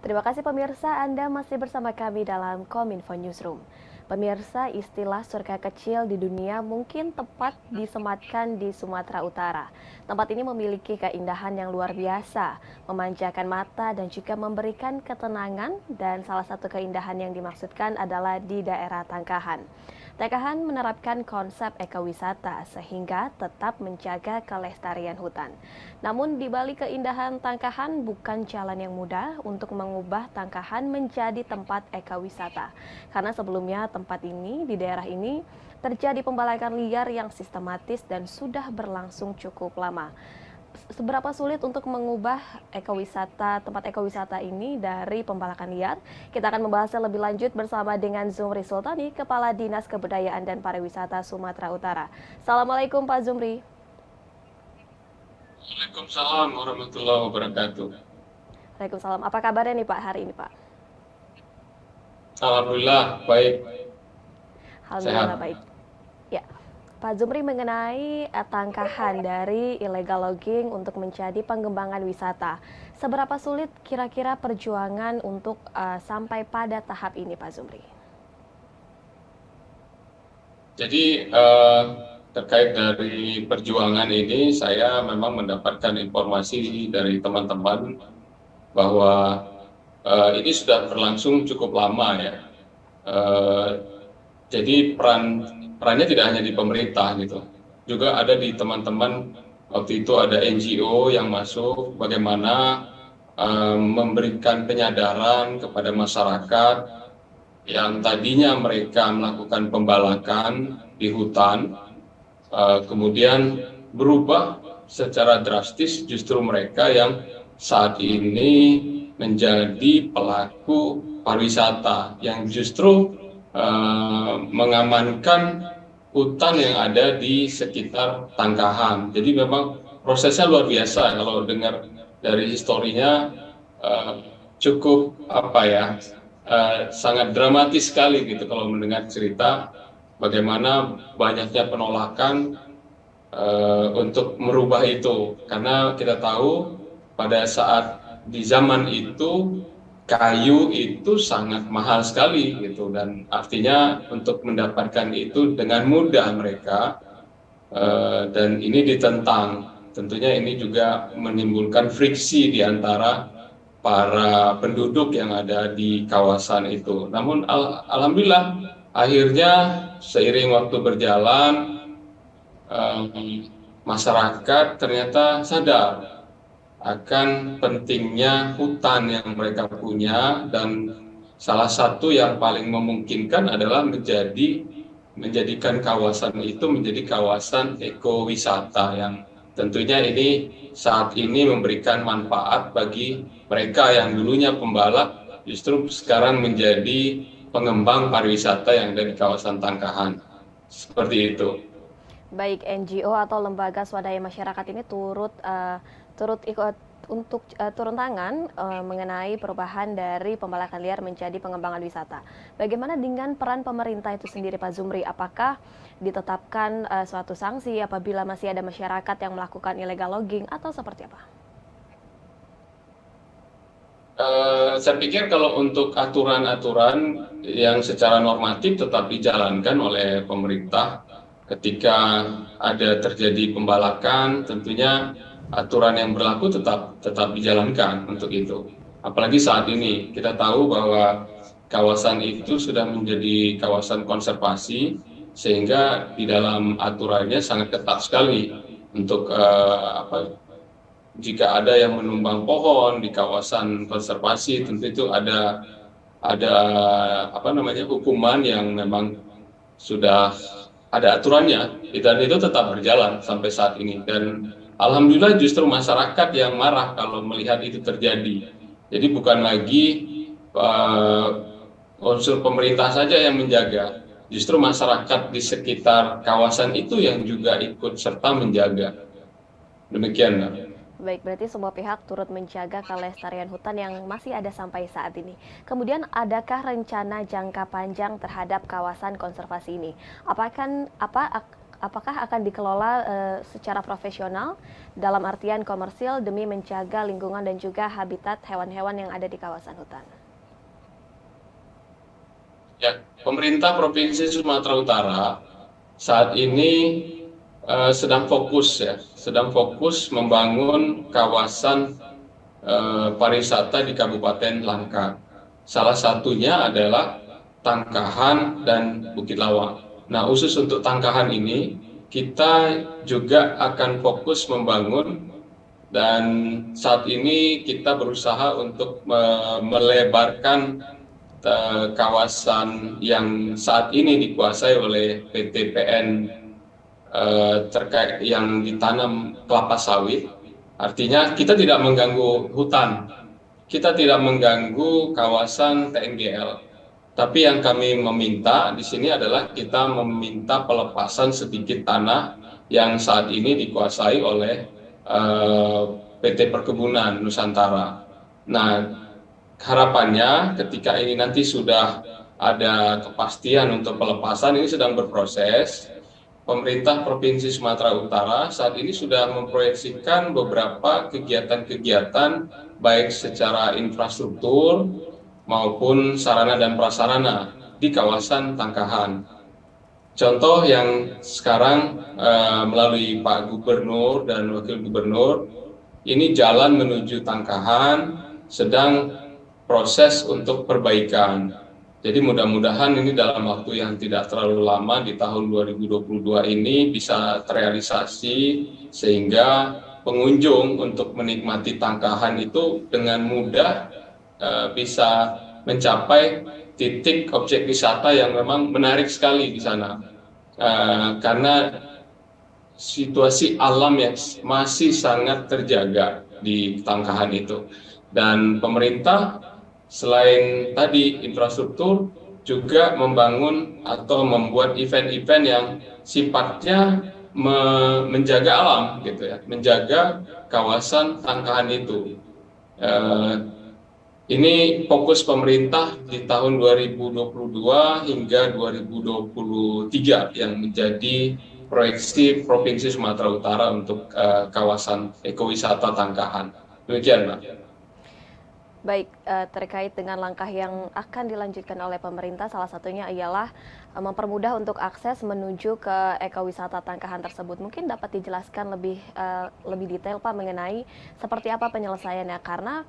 Terima kasih pemirsa, Anda masih bersama kami dalam Kominfo Newsroom. Pemirsa, istilah surga kecil di dunia mungkin tepat disematkan di Sumatera Utara. Tempat ini memiliki keindahan yang luar biasa, memanjakan mata dan juga memberikan ketenangan, dan salah satu keindahan yang dimaksudkan adalah di daerah Tangkahan. Tangkahan menerapkan konsep ekowisata sehingga tetap menjaga kelestarian hutan. Namun di balik keindahan Tangkahan bukan jalan yang mudah untuk mengubah Tangkahan menjadi tempat ekowisata. Karena sebelumnya tempat ini di daerah ini terjadi pembalakan liar yang sistematis dan sudah berlangsung cukup lama. Seberapa sulit untuk mengubah tempat ekowisata ini dari pembalakan liar? Kita akan membahasnya lebih lanjut bersama dengan Zumri Sultani, Kepala Dinas Kebudayaan dan Pariwisata Sumatera Utara. Assalamualaikum Pak Zumri. Waalaikumsalam warahmatullahi wabarakatuh. Waalaikumsalam. Apa kabarnya nih Pak hari ini Pak? Alhamdulillah baik, Alhamdulillah sehat. baik. Ya, Pak Zumri, mengenai tangkahan dari illegal logging untuk menjadi pengembangan wisata. Seberapa sulit kira-kira perjuangan untuk sampai pada tahap ini Pak Zumri? Jadi terkait dari perjuangan ini, saya memang mendapatkan informasi dari teman-teman bahwa ini sudah berlangsung cukup lama ya. Eh, jadi perannya tidak hanya di pemerintah gitu, juga ada di teman-teman. Waktu itu ada NGO yang masuk, bagaimana memberikan penyadaran kepada masyarakat yang tadinya mereka melakukan pembalakan di hutan, kemudian berubah secara drastis, justru mereka yang saat ini menjadi pelaku pariwisata yang justru mengamankan hutan yang ada di sekitar Tangkahan. Jadi memang prosesnya luar biasa. Kalau dengar dari historinya cukup sangat dramatis sekali gitu kalau mendengar cerita bagaimana banyaknya penolakan untuk merubah itu, karena kita tahu pada saat di zaman itu kayu itu sangat mahal sekali gitu, dan artinya untuk mendapatkan itu dengan mudah mereka dan ini ditentang. Tentunya ini juga menimbulkan friksi di antara para penduduk yang ada di kawasan itu. Namun alhamdulillah akhirnya seiring waktu berjalan masyarakat ternyata sadar akan pentingnya hutan yang mereka punya, dan salah satu yang paling memungkinkan adalah menjadikan kawasan itu menjadi kawasan ekowisata yang tentunya ini saat ini memberikan manfaat bagi mereka yang dulunya pembalap, justru sekarang menjadi pengembang pariwisata yang ada di kawasan Tangkahan. Seperti itu. Baik NGO atau lembaga swadaya masyarakat ini turut ikut untuk turun tangan mengenai perubahan dari pembalakan liar menjadi pengembangan wisata. Bagaimana dengan peran pemerintah itu sendiri Pak Zumri? Apakah ditetapkan suatu sanksi apabila masih ada masyarakat yang melakukan illegal logging atau seperti apa? Saya pikir kalau untuk aturan-aturan yang secara normatif tetap dijalankan oleh pemerintah, ketika ada terjadi pembalakan, tentunya aturan yang berlaku tetap dijalankan untuk itu. Apalagi saat ini kita tahu bahwa kawasan itu sudah menjadi kawasan konservasi, sehingga di dalam aturannya sangat ketat sekali untuk jika ada yang menumbang pohon di kawasan konservasi, tentu itu ada hukuman yang memang sudah ada aturannya, dan itu tetap berjalan sampai saat ini. Dan alhamdulillah justru masyarakat yang marah kalau melihat itu terjadi. Jadi bukan lagi unsur pemerintah saja yang menjaga, justru masyarakat di sekitar kawasan itu yang juga ikut serta menjaga. Demikian. Baik, berarti semua pihak turut menjaga kelestarian hutan yang masih ada sampai saat ini. Kemudian, adakah rencana jangka panjang terhadap kawasan konservasi ini? apakah akan dikelola secara profesional dalam artian komersil demi menjaga lingkungan dan juga habitat hewan-hewan yang ada di kawasan hutan? Ya, pemerintah Provinsi Sumatera Utara saat ini sedang fokus membangun kawasan pariwisata di Kabupaten Langkat. Salah satunya adalah Tangkahan dan Bukit Lawang. Nah, khusus untuk Tangkahan ini, kita juga akan fokus membangun, dan saat ini kita berusaha untuk melebarkan kawasan yang saat ini dikuasai oleh PT PN terkait yang ditanam kelapa sawit. Artinya kita tidak mengganggu hutan, kita tidak mengganggu kawasan TNGL. Tapi yang kami meminta di sini adalah kita meminta pelepasan sedikit tanah yang saat ini dikuasai oleh PT Perkebunan Nusantara. Nah, harapannya ketika ini nanti sudah ada kepastian untuk pelepasan, ini sedang berproses. Pemerintah Provinsi Sumatera Utara saat ini sudah memproyeksikan beberapa kegiatan-kegiatan baik secara infrastruktur maupun sarana dan prasarana di kawasan Tangkahan. Contoh yang sekarang melalui Pak Gubernur dan Wakil Gubernur, ini jalan menuju Tangkahan sedang proses untuk perbaikan. Jadi mudah-mudahan ini dalam waktu yang tidak terlalu lama di tahun 2022 ini bisa terrealisasi sehingga pengunjung untuk menikmati Tangkahan itu dengan mudah bisa mencapai titik objek wisata yang memang menarik sekali di sana. Karena situasi alam yang masih sangat terjaga di Tangkahan itu. Dan pemerintah selain tadi infrastruktur juga membangun atau membuat event-event yang sifatnya menjaga alam gitu ya, menjaga kawasan Tangkahan itu. Ini fokus pemerintah di tahun 2022 hingga 2023 yang menjadi proyeksi Provinsi Sumatera Utara untuk kawasan ekowisata Tangkahan. Demikian, Mbak. Baik, terkait dengan langkah yang akan dilanjutkan oleh pemerintah, salah satunya ialah mempermudah untuk akses menuju ke ekowisata Tangkahan tersebut. Mungkin dapat dijelaskan lebih detail, Pak, mengenai seperti apa penyelesaiannya, karena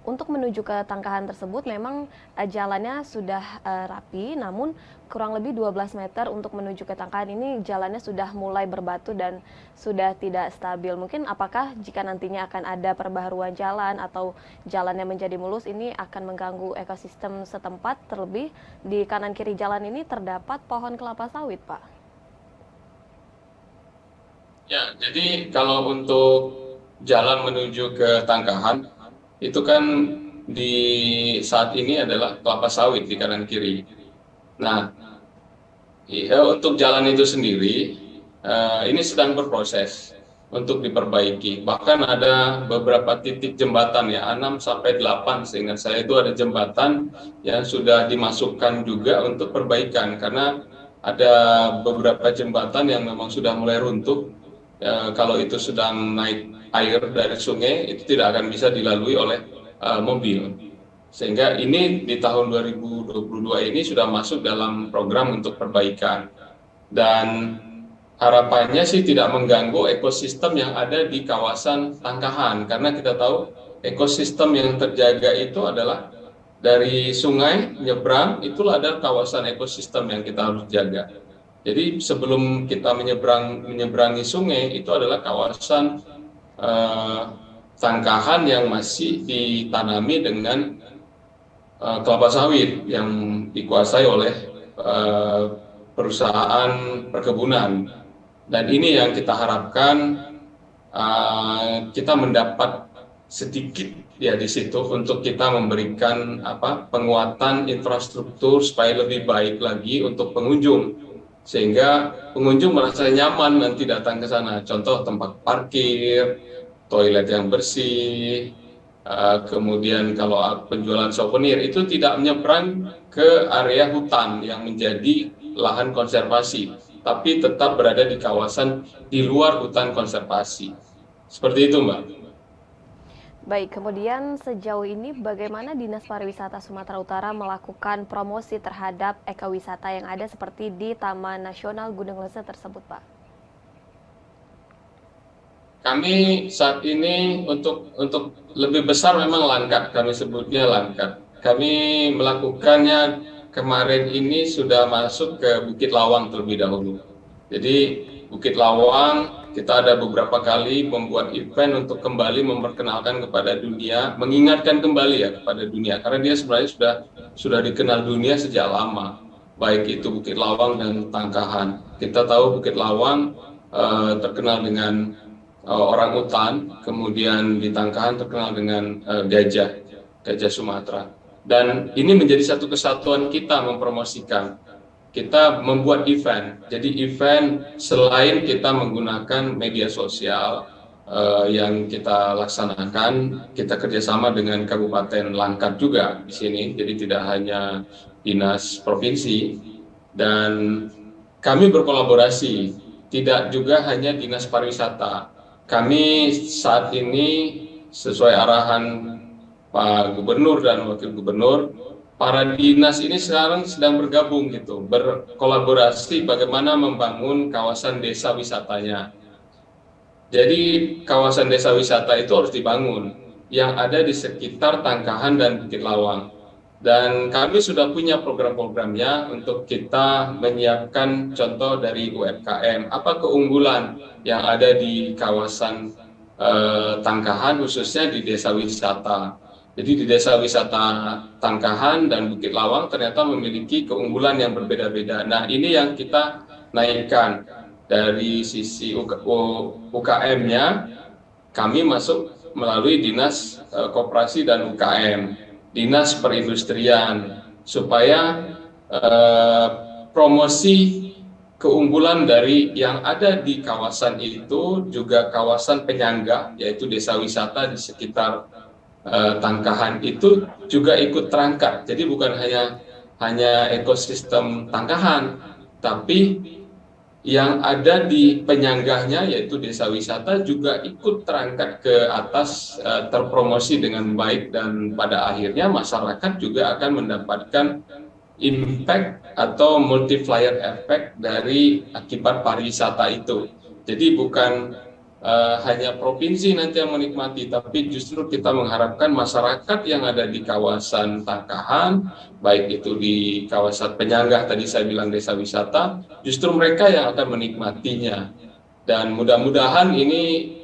untuk menuju ke Tangkahan tersebut memang jalannya sudah rapi, namun kurang lebih 12 meter untuk menuju ke Tangkahan ini jalannya sudah mulai berbatu dan sudah tidak stabil. Mungkin apakah jika nantinya akan ada perbaharuan jalan atau jalannya menjadi mulus, ini akan mengganggu ekosistem setempat, terlebih di kanan kiri jalan ini terdapat pohon kelapa sawit, Pak. Ya, jadi kalau untuk jalan menuju ke Tangkahan itu kan di saat ini adalah kelapa sawit di kanan kiri. Nah, untuk jalan itu sendiri ini sedang berproses untuk diperbaiki. Bahkan ada beberapa titik jembatan ya, 6 sampai 8 seingat saya itu ada jembatan yang sudah dimasukkan juga untuk perbaikan karena ada beberapa jembatan yang memang sudah mulai runtuh. Kalau itu sedang naik air dari sungai itu tidak akan bisa dilalui oleh mobil. Sehingga ini di tahun 2022 ini sudah masuk dalam program untuk perbaikan. Dan harapannya sih tidak mengganggu ekosistem yang ada di kawasan Tangkahan. Karena kita tahu ekosistem yang terjaga itu adalah dari sungai nyebrang, itulah ada kawasan ekosistem yang kita harus jaga. Jadi sebelum kita menyeberangi sungai itu adalah kawasan Tangkahan yang masih ditanami dengan kelapa sawit yang dikuasai oleh perusahaan perkebunan. Dan ini yang kita harapkan kita mendapat sedikit ya di situ untuk kita memberikan penguatan infrastruktur supaya lebih baik lagi untuk pengunjung. Sehingga pengunjung merasa nyaman nanti datang ke sana. Contoh tempat parkir, toilet yang bersih, kemudian kalau penjualan souvenir itu tidak menyeberang ke area hutan yang menjadi lahan konservasi. tapi tetap berada di kawasan di luar hutan konservasi. Seperti itu, Mbak. Baik, kemudian sejauh ini bagaimana Dinas Pariwisata Sumatera Utara melakukan promosi terhadap ekowisata yang ada seperti di Taman Nasional Gunung Leuser tersebut, Pak? Kami saat ini untuk lebih besar memang langkat, kami sebutnya langkat. Kami melakukannya kemarin ini sudah masuk ke Bukit Lawang terlebih dahulu. Jadi Bukit Lawang kita ada beberapa kali membuat event untuk kembali memperkenalkan kepada dunia, mengingatkan kembali ya kepada dunia, karena dia sebenarnya sudah dikenal dunia sejak lama, baik itu Bukit Lawang dan Tangkahan. Kita tahu Bukit Lawang terkenal dengan orang utan, kemudian di Tangkahan terkenal dengan gajah Sumatera. Dan ini menjadi satu kesatuan kita mempromosikan. Kita membuat event. Jadi event selain kita menggunakan media sosial yang kita laksanakan, kita kerjasama dengan Kabupaten Langkat juga di sini. Jadi tidak hanya dinas provinsi, dan kami berkolaborasi. Tidak juga hanya dinas pariwisata. Kami saat ini sesuai arahan Pak Gubernur dan Wakil Gubernur, para dinas ini sekarang sedang bergabung gitu, berkolaborasi bagaimana membangun kawasan desa wisatanya. Jadi kawasan desa wisata itu harus dibangun yang ada di sekitar Tangkahan dan Bukit Lawang. Dan kami sudah punya program-programnya untuk kita menyiapkan contoh dari UMKM, apa keunggulan yang ada di kawasan Tangkahan khususnya di desa wisata. Jadi di desa wisata Tangkahan dan Bukit Lawang ternyata memiliki keunggulan yang berbeda-beda. Nah, ini yang kita naikkan dari sisi UKM-nya, kami masuk melalui Dinas Koperasi dan UKM, Dinas Perindustrian, supaya promosi keunggulan dari yang ada di kawasan itu juga kawasan penyangga, yaitu desa wisata di sekitar Tangkahan itu juga ikut terangkat. Jadi bukan hanya ekosistem Tangkahan, tapi yang ada di penyangganya yaitu desa wisata juga ikut terangkat ke atas, terpromosi dengan baik, dan pada akhirnya masyarakat juga akan mendapatkan impact atau multiplier effect dari akibat pariwisata itu. Jadi bukan hanya provinsi nanti yang menikmati, tapi justru kita mengharapkan masyarakat yang ada di kawasan Tangkahan, baik itu di kawasan penyangga tadi saya bilang desa wisata, justru mereka yang akan menikmatinya. Dan mudah-mudahan ini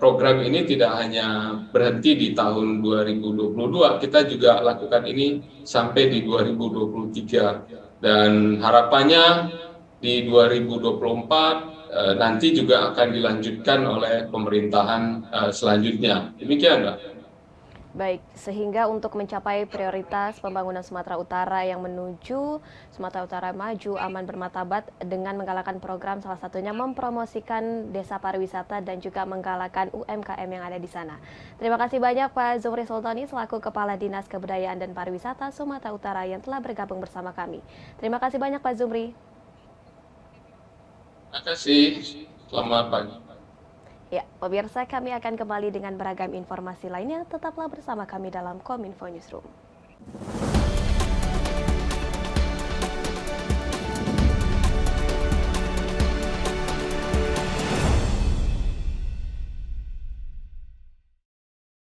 program ini tidak hanya berhenti di tahun 2022, kita juga lakukan ini sampai di 2023, dan harapannya di 2024 nanti juga akan dilanjutkan oleh pemerintahan selanjutnya. Demikian, Mbak. Baik, sehingga untuk mencapai prioritas pembangunan Sumatera Utara yang menuju Sumatera Utara maju, aman, bermartabat, dengan menggalakkan program salah satunya mempromosikan desa pariwisata dan juga menggalakkan UMKM yang ada di sana. Terima kasih banyak Pak Zumri Sultani selaku Kepala Dinas Kebudayaan dan Pariwisata Sumatera Utara yang telah bergabung bersama kami. Terima kasih banyak Pak Zumri. Terima kasih. Selamat pagi. Ya, pemirsa, kami akan kembali dengan beragam informasi lainnya. Tetaplah bersama kami dalam Kominfo Newsroom.